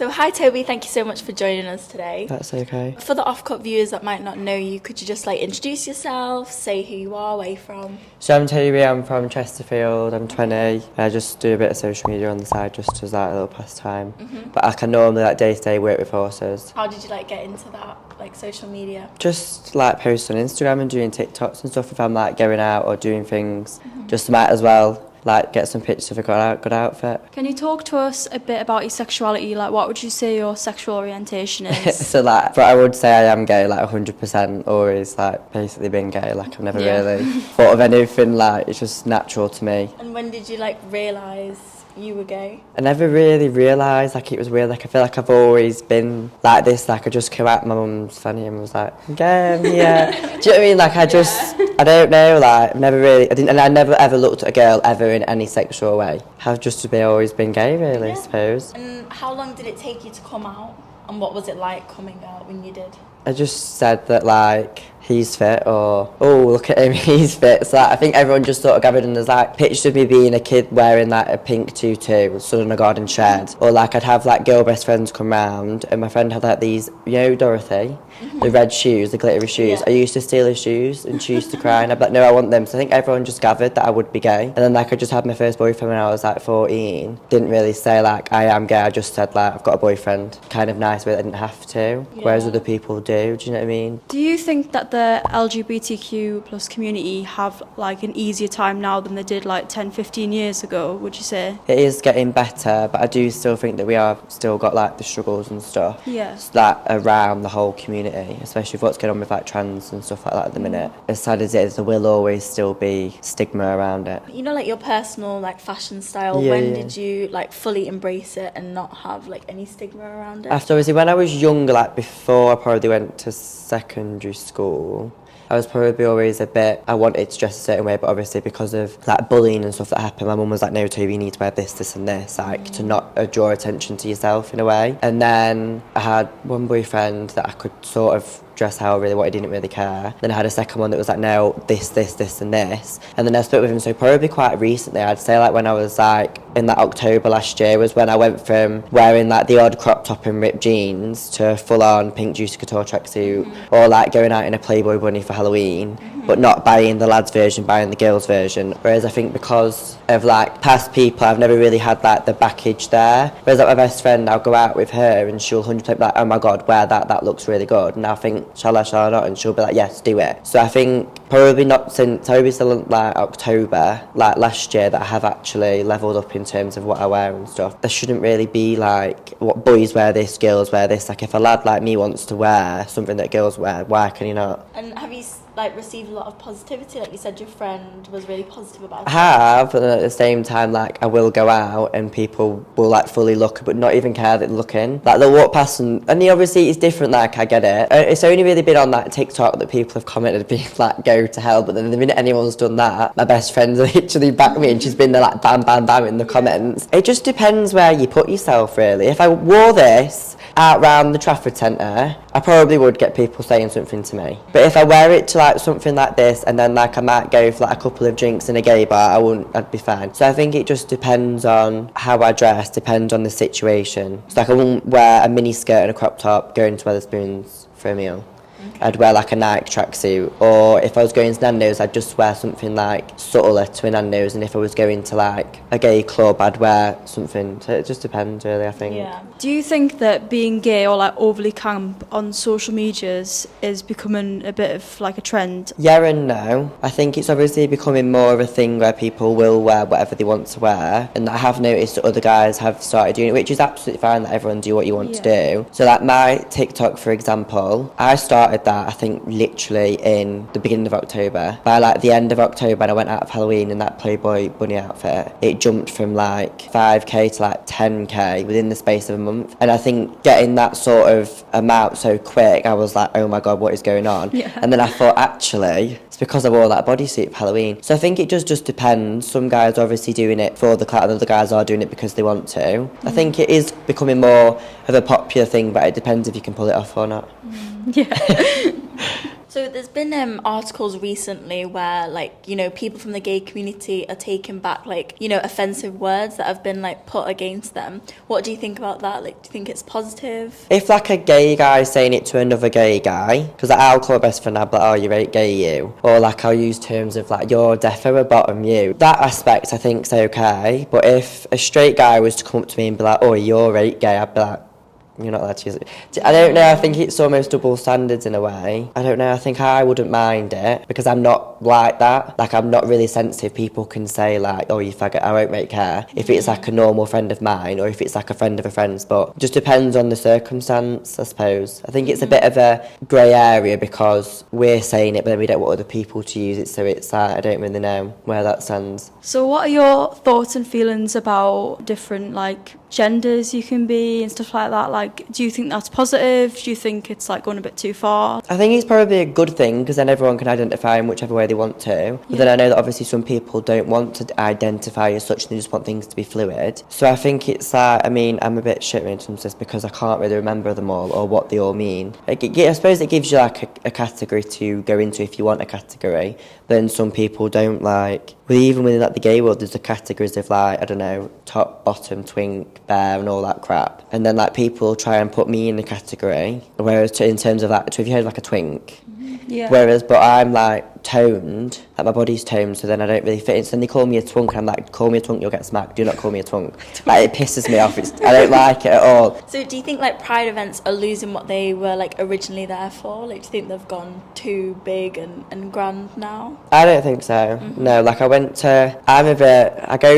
So hi Toby, thank you so much for joining us today. That's okay. For the Offcut viewers that might not know you, could you just like introduce yourself, say who you are, where you're from? So I'm Toby, I'm from Chesterfield, I'm 20. I just do a bit of social media on the side just as like a little pastime. But I can normally like day-to-day work with horses. How did you like get into that, like social media? Just like post on Instagram and doing TikToks and stuff if I'm like going out or doing things. Just might as well like get some pictures of a good outfit. Can you talk to us a bit about your sexuality? Like, what would you say your sexual orientation is? So like, but I would say I am gay, like 100%, always like basically been gay. Like I've never really thought of anything, like it's just natural to me. And when did you like realise you were gay? I never really realised, like it was weird, like I feel like I've always been like this, like I just came out, my mum's funny and was like, I'm gay, I'm here. Do you know what I mean? Like I just, I don't know, like I've never really, and I never ever looked at a girl ever in any sexual way. I've just always been gay really, I suppose. And how long did it take you to come out? And what was it like coming out when you did? I just said that like he's fit or oh look at him he's fit, so like, I think everyone just sort of gathered and there's like pictures of me being a kid wearing like a pink tutu stood on a garden shed, or like I'd have like girl best friends come round and my friend had like these, you know Dorothy, the red shoes, the glittery shoes. I used to steal her shoes and she used to cry and I'd be like no I want them. So I think everyone just gathered that I would be gay, and then like I just had my first boyfriend when I was like 14. Didn't really say like I am gay, I just said like I've got a boyfriend, kind of nice but I didn't have to, whereas other people do you know what I mean? Do you think that the LGBTQ plus community have like an easier time now than they did like 10-15 years ago, would you say? It is getting better, but I do still think that we are still got like the struggles and stuff like around the whole community, especially with what's going on with like trans and stuff like that at the minute. As sad as it is, there will always still be stigma around it. You know, like your personal like fashion style, when did you like fully embrace it and not have like any stigma around it? After obviously when I was younger, like before I probably went to secondary school, I was probably always a bit, I wanted to dress a certain way, but obviously because of like bullying and stuff that happened, my mum was like, no Toby, you need to wear this, this and this, like to not draw attention to yourself in a way. And then I had one boyfriend that I could sort of dress how I really wanted, didn't really care. Then I had a second one that was like, no, this and this. And then I split with him, so probably quite recently, I'd say like when I was like in that October last year was when I went from wearing like the odd crop top and ripped jeans to full on pink Juicy Couture tracksuit, or like going out in a Playboy bunny for Halloween, but not buying the lads version, buying the girls version. Whereas I think because of like past people, I've never really had like the baggage there. Whereas like my best friend, I'll go out with her and she'll 100% be like, oh my god, wear that looks really good. And I think, shall I not? And she'll be like, yes, do it. So I think probably not since like October, like last year, that I have actually levelled up in terms of what I wear and stuff. There shouldn't really be like, what boys wear this, girls wear this. Like if a lad like me wants to wear something that girls wear, why can he not? And have you like received a lot of positivity? Like you said, your friend was really positive about it. I have, but at the same time, like I will go out and people will like fully look, but not even care that they're looking. Like they'll walk past and obviously it's different. Like I get it. It's only really been on that TikTok that people have commented being like go to hell. But then the minute anyone's done that, my best friend's literally backed me and she's been there like bam bam bam in the comments. It just depends where you put yourself really. If I wore this out round the Trafford Centre, I probably would get people saying something to me. But if I wear it to like something like this and then like I might go for like a couple of drinks in a gay bar, I'd be fine. So I think it just depends on how I dress, depends on the situation. So like I wouldn't wear a mini skirt and a crop top going to Wetherspoons for a meal. I'd wear like a Nike tracksuit, or if I was going to Nando's, I'd just wear something like subtler to a Nando's, and if I was going to like a gay club, I'd wear something. So it just depends really, I think. Yeah. Do you think that being gay or like overly camp on social medias is becoming a bit of like a trend? Yeah and no. I think it's obviously becoming more of a thing where people will wear whatever they want to wear, and I have noticed that other guys have started doing it, which is absolutely fine, that everyone do what you want to do. So like my TikTok, for example, I started that I think literally in the beginning of October. By like the end of October, when I went out of Halloween in that Playboy bunny outfit, it jumped from like 5k to like 10k within the space of a month. And I think getting that sort of amount so quick, I was like, oh my god, what is going on? And then I thought, actually, it's because I wore that bodysuit for Halloween. So I think it just depends. Some guys are obviously doing it for the clout, and other guys are doing it because they want to. I think it is becoming more of a popular thing, but it depends if you can pull it off or not. Yeah. So there's been articles recently where, like, you know, people from the gay community are taking back, like, you know, offensive words that have been, like, put against them. What do you think about that? Like, do you think it's positive? If, like, a gay guy saying it to another gay guy, because like, I'll call my best friend, I'll be like, oh, you ain't gay, you. Or, like, I'll use terms of, like, you're defo a bottom, you. That aspect, I think, is okay. But if a straight guy was to come up to me and be like, oh, you're right gay, I'd be like, you're not allowed to use it. I don't know, I think it's almost double standards in a way. I don't know, I think I wouldn't mind it because I'm not like that. Like, I'm not really sensitive. People can say, like, oh, you faggot, I won't really care if it's like a normal friend of mine or if it's like a friend of a friend's, but it just depends on the circumstance, I suppose. I think it's a bit of a grey area because we're saying it but then we don't want other people to use it, so it's like, I don't really know where that stands. So what are your thoughts and feelings about different, like, genders you can be and stuff like that? Like, do you think that's positive? Do you think it's, like, going a bit too far? I think it's probably a good thing because then everyone can identify in whichever way they want to. But then I know that obviously some people don't want to identify as such, they just want things to be fluid. So I think it's like, I mean, I'm a bit shit when it comes to this because I can't really remember them all or what they all mean. I suppose it gives you like a category to go into if you want a category. Then some people don't like, well, even within like the gay world, there's the categories of like, I don't know, top, bottom, twink, bear and all that crap. And then like people try and put me in the category, whereas in terms of like, so if you heard like a twink, Yeah. whereas, but I'm like toned, like my body's toned, so then I don't really fit in. So then they call me a twunk, and I'm like, call me a twunk, you'll get smacked. Do not call me a twunk. Like, it pisses me off. I don't like it at all. So do you think, like, pride events are losing what they were, like, originally there for? Like, do you think they've gone too big and grand now? I don't think so. No, like I go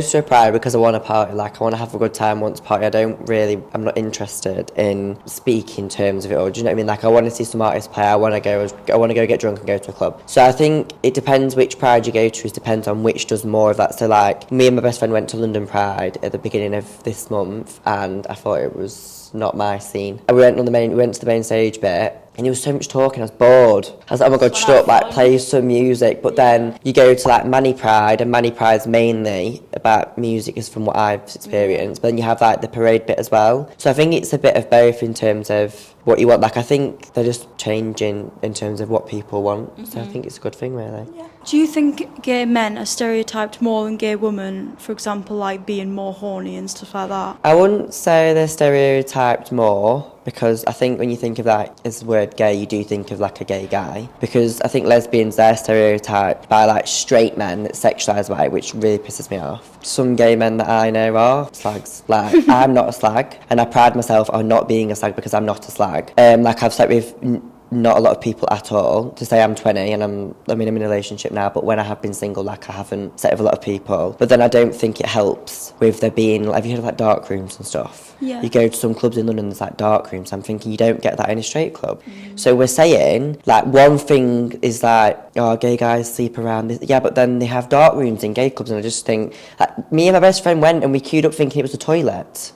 to a pride because I want to party. Like, I want to have a good time, want to party. I'm not interested in speaking terms of it all. Do you know what I mean? Like, I want to see some artists play. I want to go get drunk and go to a club. So I think it depends which pride you go to. It depends on which does more of that. So like, me and my best friend went to London Pride at the beginning of this month, and I thought it was not my scene. And we went to the main stage bit. And there was so much talking, I was bored. I was like, oh my God, shut up, like, play some music. But then you go to, like, Manny Pride, and Manny Pride's mainly about music, is from what I've experienced. But then you have, like, the parade bit as well. So I think it's a bit of both in terms of what you want. Like, I think they're just changing in terms of what people want. So I think it's a good thing, really. Yeah. Do you think gay men are stereotyped more than gay women? For example, like being more horny and stuff like that? I wouldn't say they're stereotyped more, because I think when you think of that as the word gay, you do think of like a gay guy. Because I think lesbians, they're stereotyped by like straight men that's sexualised by it, which really pisses me off. Some gay men that I know are slags. Like, I'm not a slag, and I pride myself on not being a slag because I'm not a slag. Like, I've slept with not a lot of people at all. To say I'm 20 and I'm in a relationship now, but when I have been single, like, I haven't slept with a lot of people. But then I don't think it helps with there being, like, have you heard of like dark rooms and stuff? Yeah. You go to some clubs in London, there's like dark rooms. I'm thinking you don't get that in a straight club. So we're saying, like, one thing is like, oh, gay guys sleep around this. Yeah, but then they have dark rooms in gay clubs, and I just think, like, me and my best friend went and we queued up thinking it was a toilet.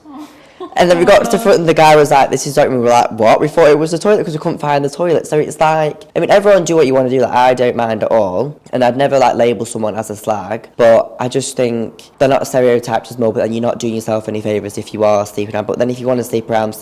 And then we got to the front and the guy was like, this is dark room. We were like, what? We thought it was a toilet because we couldn't find the toilet. So it's like, I mean, everyone do what you want to do. Like, I don't mind at all. And I'd never, like, label someone as a slag. But I just think they're not stereotyped as more, but then you're not doing yourself any favours if you are sleeping around. But then if you want to sleep around,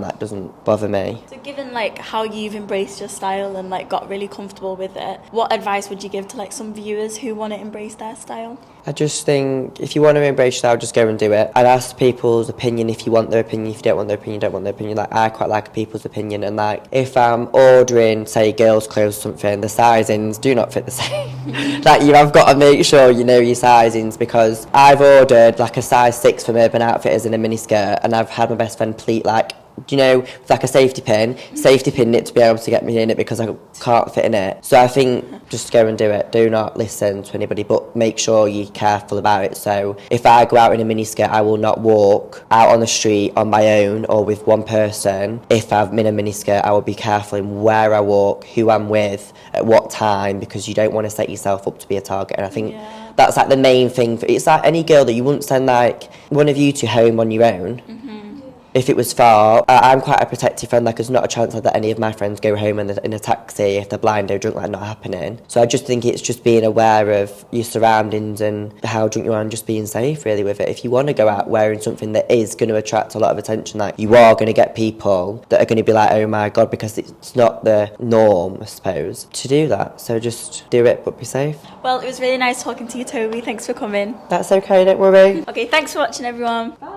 that doesn't bother me. So given, like, how you've embraced your style and, like, got really comfortable with it, what advice would you give to, like, some viewers who want to embrace their style? I just think if you want to embrace your style, just go and do it. I'd ask people's opinion if you want their opinion. If you don't want their opinion, don't want their opinion. Like, I quite like people's opinion. And, like, if I'm ordering, say, girls' clothes or something, the sizings do not fit the same. Like, you have got to make sure you know your sizings, because I've ordered, like, a size 6 from Urban Outfitters in a miniskirt, and I've had my best friend pleat, like, you know, with like a safety pin it to be able to get me in it because I can't fit in it. So I think just go and do it. Do not listen to anybody, but make sure you're careful about it. So if I go out in a miniskirt, I will not walk out on the street on my own or with one person. If I'm in a miniskirt, I will be careful in where I walk, who I'm with, at what time, because you don't want to set yourself up to be a target. And I think that's like the main thing. It's like any girl that you wouldn't send like one of you two home on your own. if it was far, I'm quite a protective friend. Like, there's not a chance that any of my friends go home in a taxi if they're blind or drunk, like, not happening. So I just think it's just being aware of your surroundings and how drunk you are and just being safe, really, with it. If you want to go out wearing something that is going to attract a lot of attention, like, you are going to get people that are going to be like, oh my God, because it's not the norm, I suppose, to do that. So just do it, but be safe. Well, it was really nice talking to you, Toby. Thanks for coming. That's okay, don't worry. Okay, thanks for watching, everyone. Bye.